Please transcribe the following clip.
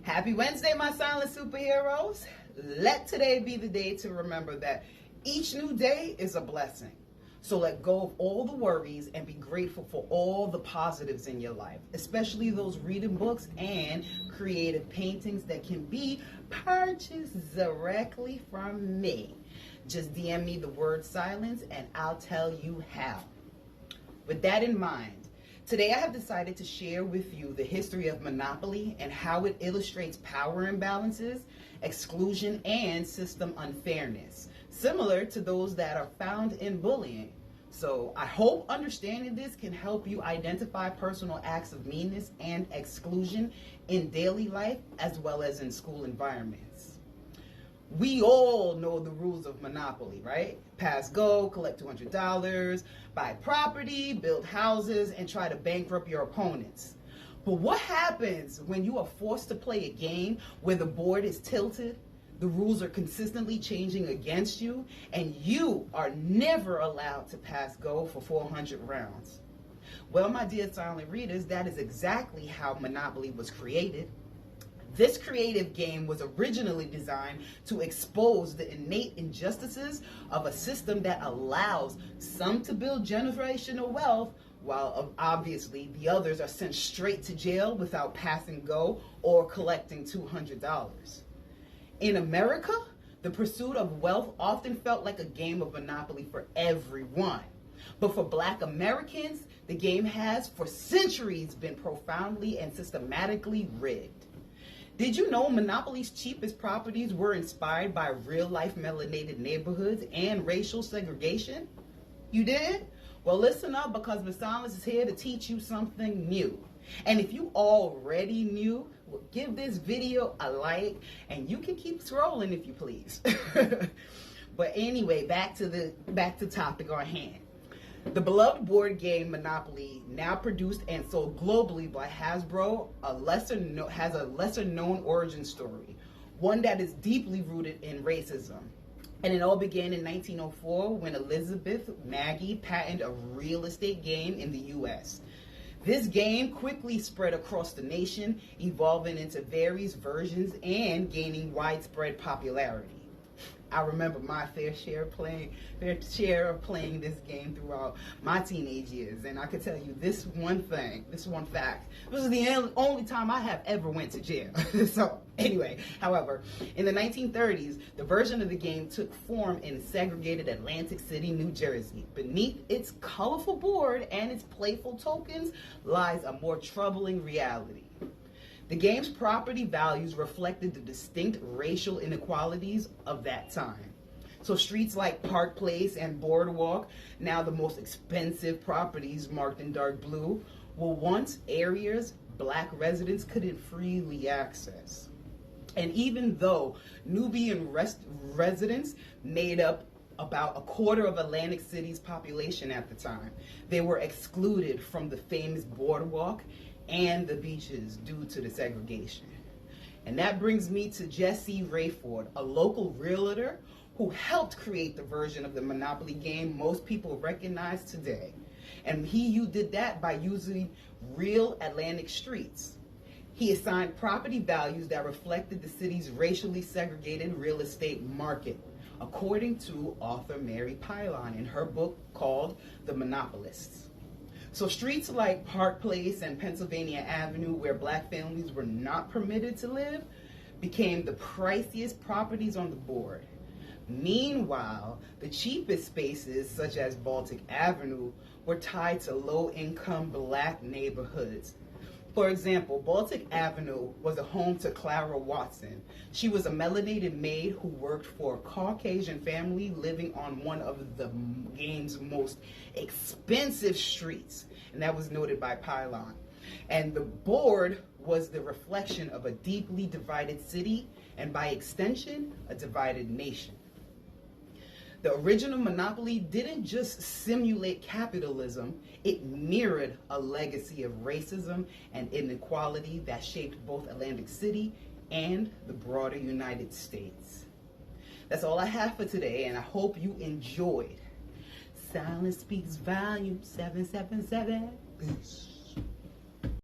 Happy Wednesday, my silent superheroes. Let today be the day to remember that each new day is a blessing. So let go of all the worries and be grateful for all the positives in your life, especially those reading books and creative paintings that can be purchased directly from me. Just DM me the word silence and I'll tell you how. With that in mind, today I have decided to share with you the history of Monopoly and how it illustrates power imbalances, exclusion, and system unfairness, similar to those that are found in bullying. So I hope understanding this can help you identify personal acts of meanness and exclusion in daily life as well as in school environments. We all know the rules of Monopoly, right? Pass go, collect $200, buy property, build houses, and try to bankrupt your opponents. But what happens when you are forced to play a game where the board is tilted, the rules are consistently changing against you, and you are never allowed to pass go for 400 rounds? Well, my dear silent readers, that is exactly how Monopoly was created. This creative game was originally designed to expose the innate injustices of a system that allows some to build generational wealth, while obviously the others are sent straight to jail without passing go or collecting $200. In America, the pursuit of wealth often felt like a game of Monopoly for everyone. But for Black Americans, the game has for centuries been profoundly and systematically rigged. Did you know Monopoly's cheapest properties were inspired by real-life melanated neighborhoods and racial segregation? You did? Well, listen up, because Miss Silence is here to teach you something new. And if you already knew, well, give this video a like, and you can keep scrolling if you please. But anyway, back to topic on hand. The beloved board game Monopoly, now produced and sold globally by Hasbro, has a lesser known origin story, one that is deeply rooted in racism. And it all began in 1904 when Elizabeth Maggie patented a real estate game in the US. This game quickly spread across the nation, evolving into various versions and gaining widespread popularity. I remember my fair share of playing this game throughout my teenage years, and I can tell you this one fact. This is the only time I have ever went to jail. So anyway, however, in the 1930s, the version of the game took form in segregated Atlantic City, New Jersey. Beneath its colorful board and its playful tokens lies a more troubling reality. The game's property values reflected the distinct racial inequalities of that time. So streets like Park Place and Boardwalk, now the most expensive properties marked in dark blue, were once areas Black residents couldn't freely access. And even though Nubian residents made up about a quarter of Atlantic City's population at the time, they were excluded from the famous Boardwalk and the beaches due to the segregation. And that brings me to Jesse Rayford, a local realtor who helped create the version of the Monopoly game most people recognize today. And he did that by using real Atlantic streets. He assigned property values that reflected the city's racially segregated real estate market, according to author Mary Pylon in her book called The Monopolists. So streets like Park Place and Pennsylvania Avenue, where Black families were not permitted to live, became the priciest properties on the board. Meanwhile, the cheapest spaces, such as Baltic Avenue, were tied to low-income Black neighborhoods. For example, Baltic Avenue was a home to Clara Watson. She was a melanated maid who worked for a Caucasian family living on one of the game's most expensive streets, and that was noted by Pylon. And the board was the reflection of a deeply divided city, and by extension, a divided nation. The original Monopoly didn't just simulate capitalism, it mirrored a legacy of racism and inequality that shaped both Atlantic City and the broader United States. That's all I have for today, and I hope you enjoyed. Silence Speaks Volume 777. Peace.